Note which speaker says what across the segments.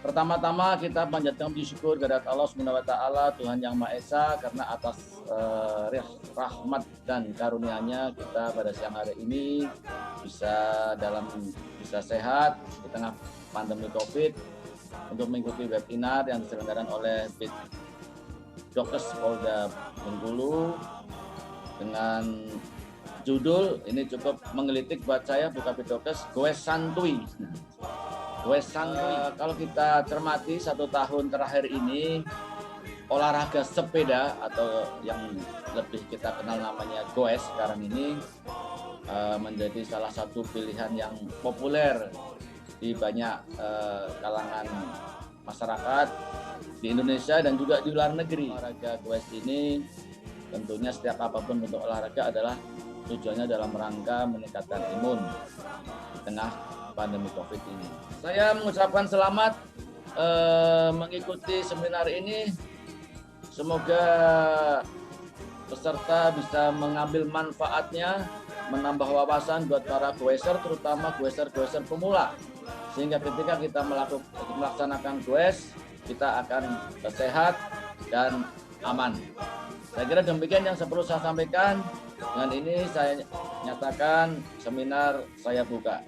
Speaker 1: Pertama-tama kita panjatkan puji syukur kehadirat Allah Subhanahu wa taala, Tuhan Yang Maha Esa, karena atas rahmat dan karunia-Nya kita pada siang hari ini bisa sehat di tengah pandemi Covid untuk mengikuti webinar yang diselenggarakan oleh Dokes Polda Bengkulu dengan judul ini cukup menggelitik buat saya, buka Bidokes, Goes Santuy. Goes Santuy. Kalau kita cermati 1 tahun terakhir ini, olahraga sepeda atau yang lebih kita kenal namanya goes sekarang ini menjadi salah satu pilihan yang populer di banyak kalangan masyarakat di Indonesia dan juga di luar negeri. Olahraga goes ini tentunya setiap apapun bentuk olahraga adalah tujuannya dalam rangka meningkatkan imun di tengah pandemi Covid ini. Saya mengucapkan selamat mengikuti seminar ini. Semoga peserta bisa mengambil manfaatnya, menambah wawasan buat para goeser, terutama goeser-goeser pemula. Sehingga ketika kita melaksanakan goes, kita akan sehat dan aman. Saya kira demikian yang perlu saya sampaikan. Dengan ini saya nyatakan seminar saya buka.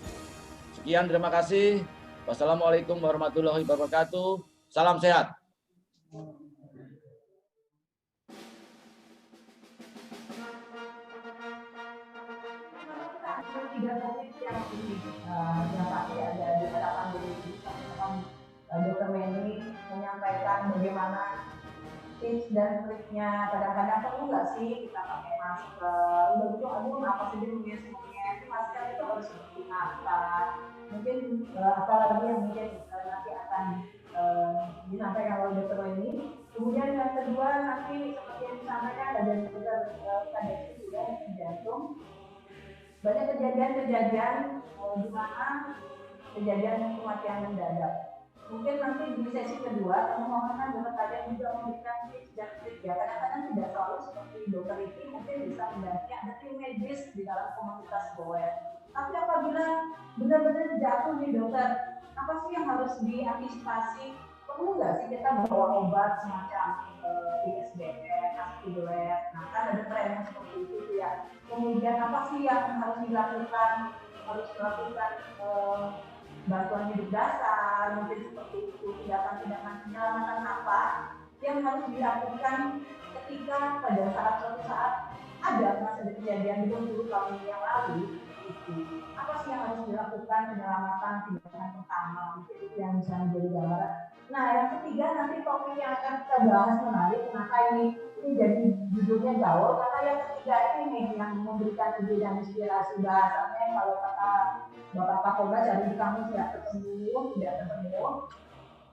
Speaker 1: Sekian, terima kasih. Wassalamualaikum warahmatullahi wabarakatuh. Salam sehat.
Speaker 2: Dokter Meni menyampaikan bagaimana tips dan triknya. Kadang-kadang perlu nggak sih kita pakai masker? Udah gitu, aduh apa sih dia semuanya? Masker itu harus seperti apa? Mungkin apalagi yang mungkin nanti akan disampaikan oleh Dokter Meni. Kemudian yang kedua nanti seperti yang disampaikan ada Dokter Kadesi juga jantung. Banyak kejadian-kejadian di mana kejadian kematian mendadak. Mungkin nanti di sesi kedua, teman-teman dokter kalian juga memberikan tips dan trik ya. Kadang-kadang tidak selalu seperti dokter ini mungkin bisa mendampingi ada tim medis di dalam komunitas goes. Tapi apabila benar-benar jatuh nih dokter, apa sih yang harus diantisipasi? Perlu nggak sih kita bawa obat semacam ISBN, aspidolet? Nah kan ada tren yang seperti itu ya. Kemudian apa sih yang harus dilakukan? Harus melakukan bantuan hidup dasar, mungkin seperti itu, tindakan-tindakan penyelamatan apa yang harus dilakukan ketika pada suatu saat ada kejadian di Bengkulu tahun yang lalu. Apa sih yang harus dilakukan penyelamatan tindakan pertama, mungkin itu yang bisa menjadi gambaran. Nah yang ketiga nanti topik yang akan kita bahas menarik, kenapa ini jadi judulnya gaul, karena yang ketiga ini yang memberikan ide dan inspirasi bahasanya kalau kata Bapak Kapolda cari di kamu tidak ketemu.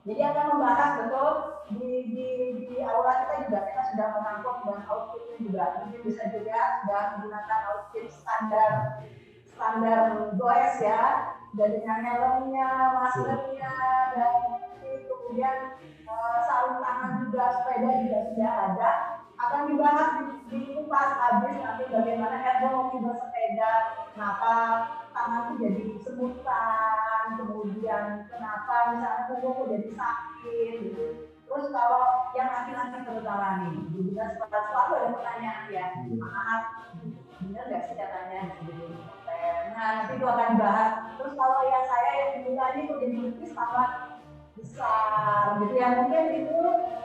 Speaker 2: Jadi akan membahas betul di aula kita sudah menangkap dan outfitnya juga mungkin bisa juga sudah menggunakan outfit standar goes ya, dan dengan helmnya, maskernya, dan kemudian sarung tangan juga, sepeda juga sudah ada. Akan dibahas di kupas habis nanti bagaimana ergonomi bersepeda, kenapa tangan itu jadi semutan, kemudian kenapa misalnya punggung jadi sakit gitu. Terus kalau yang laki-laki terutama nih, juga selalu ada pertanyaan ya, maaf, benar nggak sih katanya gitu. Nah nanti itu akan dibahas. Terus kalau yang saya yang dimulai itu jadi lukis tambah besar gitu ya, mungkin itu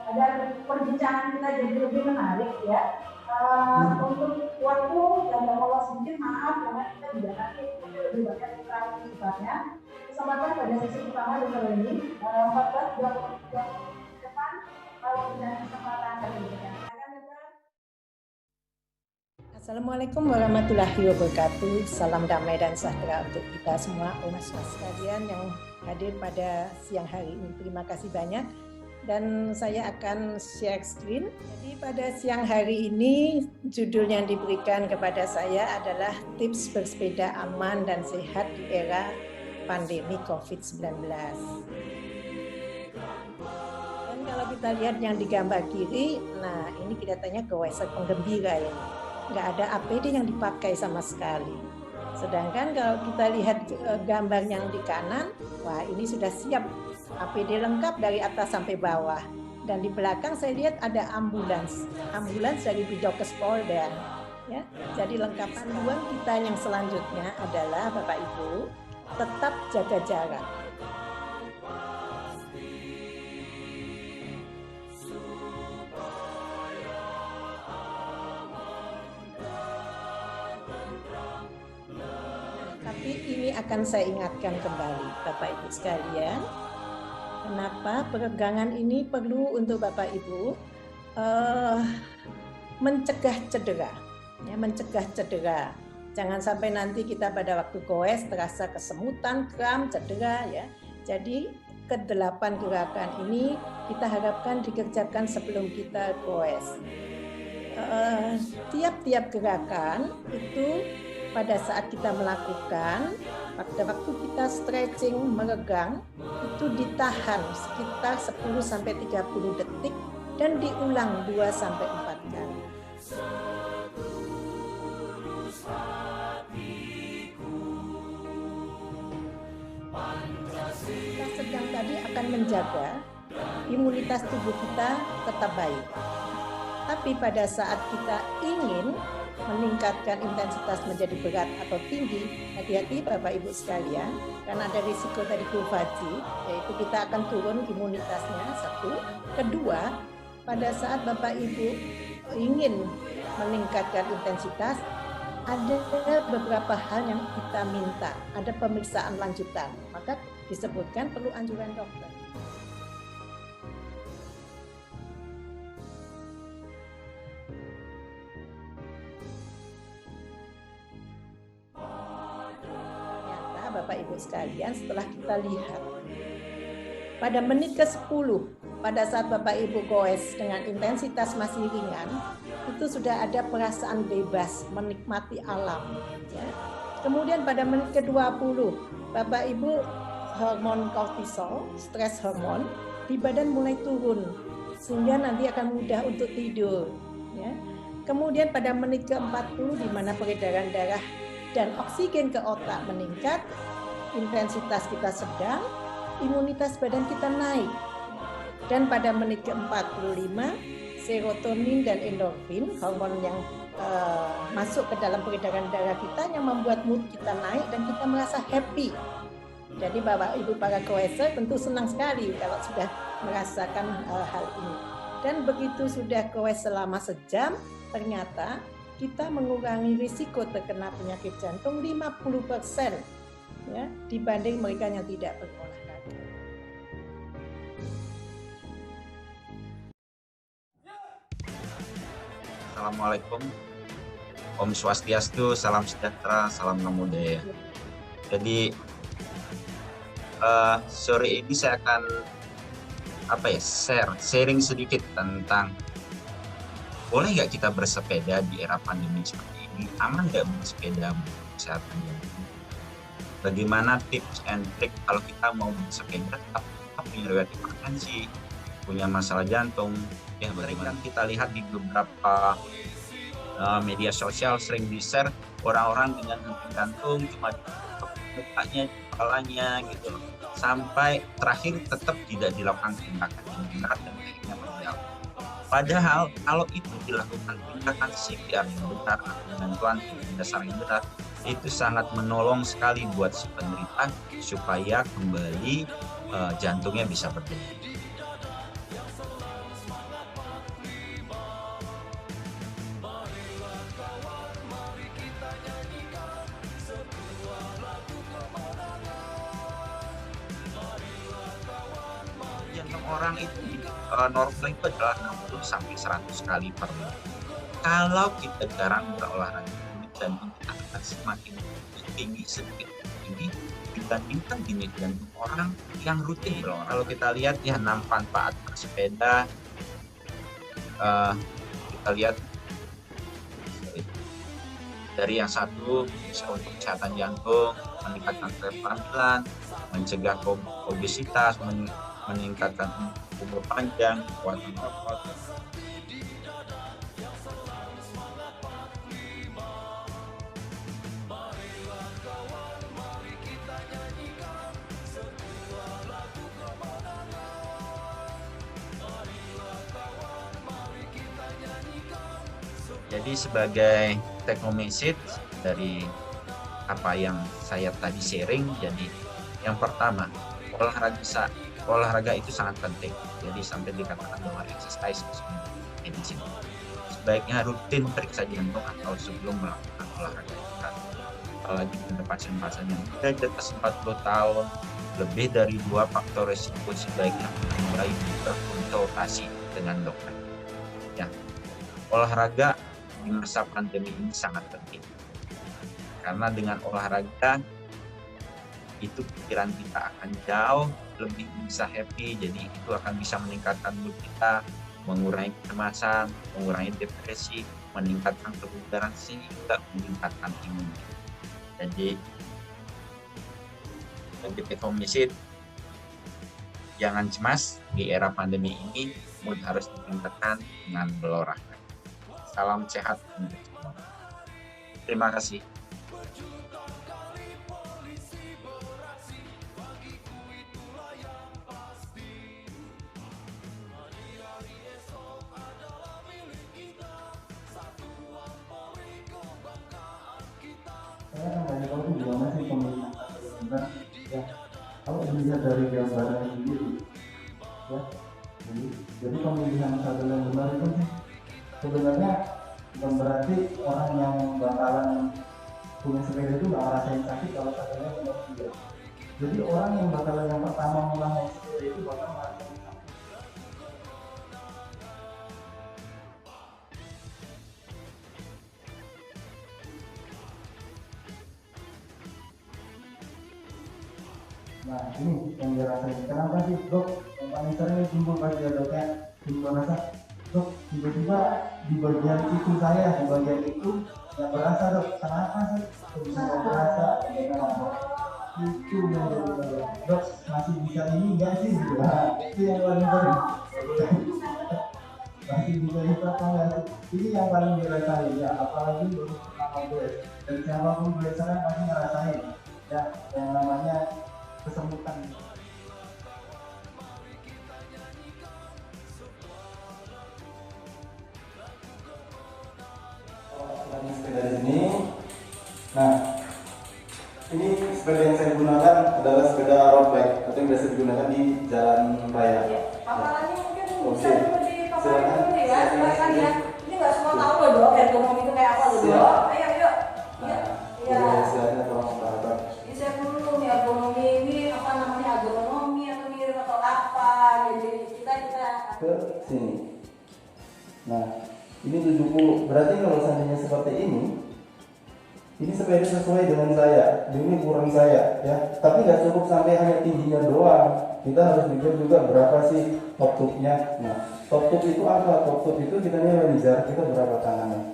Speaker 2: agar perbincangan kita jadi lebih menarik ya. Untuk waktu dan kalau sedikit maaf karena kita juga nanti lebih banyak interaksi sifatnya. Kesempatan pada sesi pertama dokter ini 14-20 depan kalau tidak kesempatan kami berikan.
Speaker 3: Assalamualaikum warahmatullahi wabarakatuh. Salam damai dan sejahtera untuk kita semua, umat sekalian yang hadir pada siang hari ini. Terima kasih banyak. Dan saya akan share screen. Jadi pada siang hari ini judul yang diberikan kepada saya adalah tips bersepeda aman dan sehat di era pandemi COVID-19. Dan kalau kita lihat yang di gambar kiri, nah ini kelihatannya goeser penggembira ya. Nggak ada APD yang dipakai sama sekali. Sedangkan kalau kita lihat gambar yang di kanan, wah ini sudah siap APD lengkap dari atas sampai bawah. Dan di belakang saya lihat ada ambulans dari Bidokes Polda. Ya, jadi lengkapan panduan kita yang selanjutnya adalah Bapak Ibu tetap jaga jarak. Tapi ini akan saya ingatkan kembali Bapak Ibu sekalian. Kenapa peregangan ini perlu untuk Bapak Ibu mencegah cedera, ya, mencegah cedera. Jangan sampai nanti kita pada waktu goes terasa kesemutan, kram, cedera, ya. Jadi ke-8 gerakan ini kita harapkan dikerjakan sebelum kita goes. Tiap-tiap gerakan itu pada saat kita melakukan, pada waktu kita stretching, meregang, itu ditahan sekitar 10-30 detik dan diulang 2-4 kali. Kita sedang tadi akan menjaga imunitas tubuh kita tetap baik. Tapi pada saat kita ingin meningkatkan intensitas menjadi berat atau tinggi, hati-hati Bapak Ibu sekalian, karena ada risiko tadi kurvasi, yaitu kita akan turun imunitasnya, satu. Kedua, pada saat Bapak Ibu ingin meningkatkan intensitas, ada beberapa hal yang kita minta, ada pemeriksaan lanjutan, maka disebutkan perlu anjuran dokter. Bapak Ibu sekalian, setelah kita lihat pada menit ke-10 pada saat Bapak Ibu goes dengan intensitas masih ringan, itu sudah ada perasaan bebas menikmati alam, ya. Kemudian pada menit ke-20 Bapak Ibu hormon kortisol, stres hormon di badan mulai turun sehingga nanti akan mudah untuk tidur, ya. Kemudian pada menit ke-40 di mana peredaran darah dan oksigen ke otak meningkat, intensitas kita sedang, imunitas badan kita naik. Dan pada menit ke-45, serotonin dan endorfin, hormon yang masuk ke dalam peredaran darah kita yang membuat mood kita naik dan kita merasa happy. Jadi Bapak Ibu para goeser tentu senang sekali kalau sudah merasakan hal ini. Dan begitu sudah goes selama sejam, ternyata kita mengurangi risiko terkena penyakit jantung 50%, ya, dibanding mereka yang tidak berolahraga.
Speaker 4: Assalamualaikum, Om Swastiastu, salam sejahtera, salam namo buddhaya. Jadi sore ini saya akan sharing sedikit tentang boleh nggak kita bersepeda di era pandemi seperti ini? Aman nggak bersepeda kesehatan jantung? Bagaimana tips and trick kalau kita mau bersepeda tetap punya riwayat hipertensi, punya masalah jantung? Ya, bagaimana kita lihat di beberapa media sosial sering di-share orang-orang dengan henti jantung cuma mukanya, kepalanya gitu, sampai terakhir tetap tidak dilakukan tindakan yang benar dan akhirnya meninggal. Padahal kalau itu dilakukan tindakan CPR yang benar, bantuan dasar yang benar, itu sangat menolong sekali buat si penderita supaya kembali jantungnya bisa berdenyut. Jantung orang itu normal itu adalah 60-100 kali per menit. Kalau kita jarang berolahraga, jantung kita akan semakin tinggi, sedikit tinggi dibandingkan denyut jantung orang yang rutin berolahraga. Kalau kita lihat ya manfaat bersepeda, kita lihat dari yang satu bisa untuk kesehatan jantung, meningkatkan kestabilan, mencegah obesitas, meningkatkan umur panjang, kekuatan otot. Jadi sebagai take home message dari apa yang saya tadi sharing, jadi yang pertama, olahraga itu sangat penting. Jadi sampai dikatakan bahwa exercise is medicine. Sebaiknya rutin periksa jantung atau sebelum melakukan olahraga berat. Apalagi pada pasien-pasien yang sudah di atas 40 tahun, lebih dari 2 faktor risiko, sebaiknya mulai berkonsultasi dengan dokter. Ya, olahraga di masa pandemi ini sangat penting. Karena dengan olahraga itu pikiran kita akan jauh lebih bisa happy, jadi itu akan bisa meningkatkan mood kita, mengurangi kecemasan, mengurangi depresi, meningkatkan kebugaran, sehingga meningkatkan imunitas. Jadi bagi take home message, jangan cemas di era pandemi ini, mood harus ditingkatkan dengan berolahraga. Salam sehat untuk semua. Terima kasih.
Speaker 5: Saya akan tanya kamu gimana sih pemilihan benar ya, kalau dilihat dari gambarnya sendiri ya, jadi pemilihan satu yang benar itu sebenarnya bukan berarti orang yang bakalan punya sepeda itu nggak ngerasain sakit kalau satunya benar juga. Jadi orang yang bakalan yang pertama mulai sepeda itu bakal ngerasain sakit. Nah ini yang dirasain. Kenapa sih dok? Yang paling sering timbul pas dia doknya timbul rasa, dok tiba-tiba di bagian itu saya, di bagian itu yang berasa dok. Kenapa sih? Bisa berasa? Itu yang jadi dok masih bisa ini enggak sih? Nah, itu yang paling sering. Masih bisa itu apa enggak sih? Ini yang paling dirasain ya. Apalagi baru pertama gue. Dan siapapun gue sekarang pasti ngerasain ya yang namanya kesemutan. Lagi sepeda di sini. Nah, ini sepeda yang saya gunakan adalah sepeda road bike atau yang biasa digunakan di jalan raya.
Speaker 2: Paparannya mungkin
Speaker 5: Oke.
Speaker 2: bisa seperti paparan
Speaker 5: Silakan.
Speaker 2: dulu ya, silakan ya. Ini nggak semua tahu loh dok, ergonomi itu kayak apa loh dok. Ayo yuk.
Speaker 5: Nah,
Speaker 2: Iya.
Speaker 5: silakan tolong perhatikan.
Speaker 2: Ini saya dulu nih ergonomi ini apa namanya agronomi atau mirip atau apa. Jadi kita
Speaker 5: Ke sini. Nah, ini 70. Berarti kalau seandainya seperti ini sepeda sesuai dengan saya. Ini kurang saya, ya. Tapi nggak cukup sampai hanya tingginya doang. Kita harus mikir juga berapa sih top tube-nya. Nah, top tube itu apa? Top tube itu kita nilai jarak kita berapa tangannya.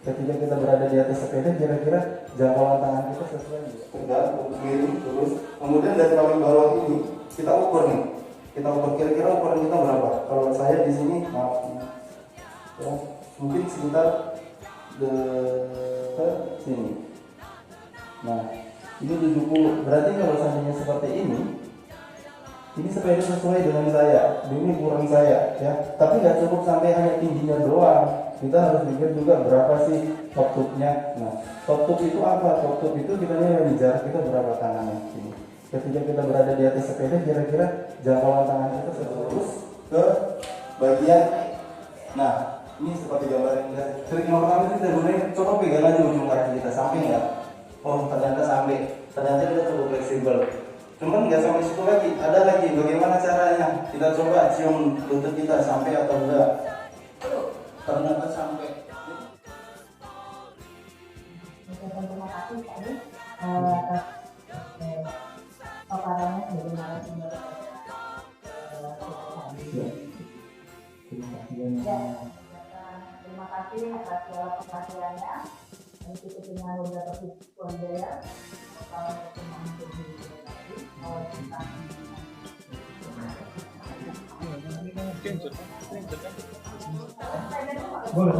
Speaker 5: Ketika kita berada di atas sepeda, kira-kira jangkauan tangan kita sesuai tegak, miring, terus. Kemudian dari paling bawah ini kita ukur nih. Kita ukur kira-kira ukuran kita berapa. Kalau saya di sini, maaf, ya, mungkin sekitar ke sini. Nah, ini 70. Berarti kalau seandainya seperti ini sepeda sesuai dengan saya. Ini kurang saya, ya. Tapi nggak cukup sampai hanya tingginya doang. Kita harus mikir juga berapa sih top tube-nya. Nah, top tube itu apa? Top tube itu kita nilai jarak kita berapa tangannya. Ini. Ketika kita berada di atas sepeda, kira-kira jangkauan tangan kita terus ke bagian. Nah, ini seperti gambar yang kita trik nomor pertama itu kita gunain. Coba pegang aja ujung kaki kita sampai nggak? Oh, ternyata sampai. Ternyata kita cukup fleksibel. Cuman nggak sampai situ lagi. Ada lagi. Bagaimana caranya? Kita coba cium lutut kita sampai atau enggak? Ternyata sampai.
Speaker 2: terima kasih tadi paparannya dari narasumber. Terima kasih atas segala perhatiannya. Kita dengan beberapa tips ya. Kalau pertemuan
Speaker 5: Boleh.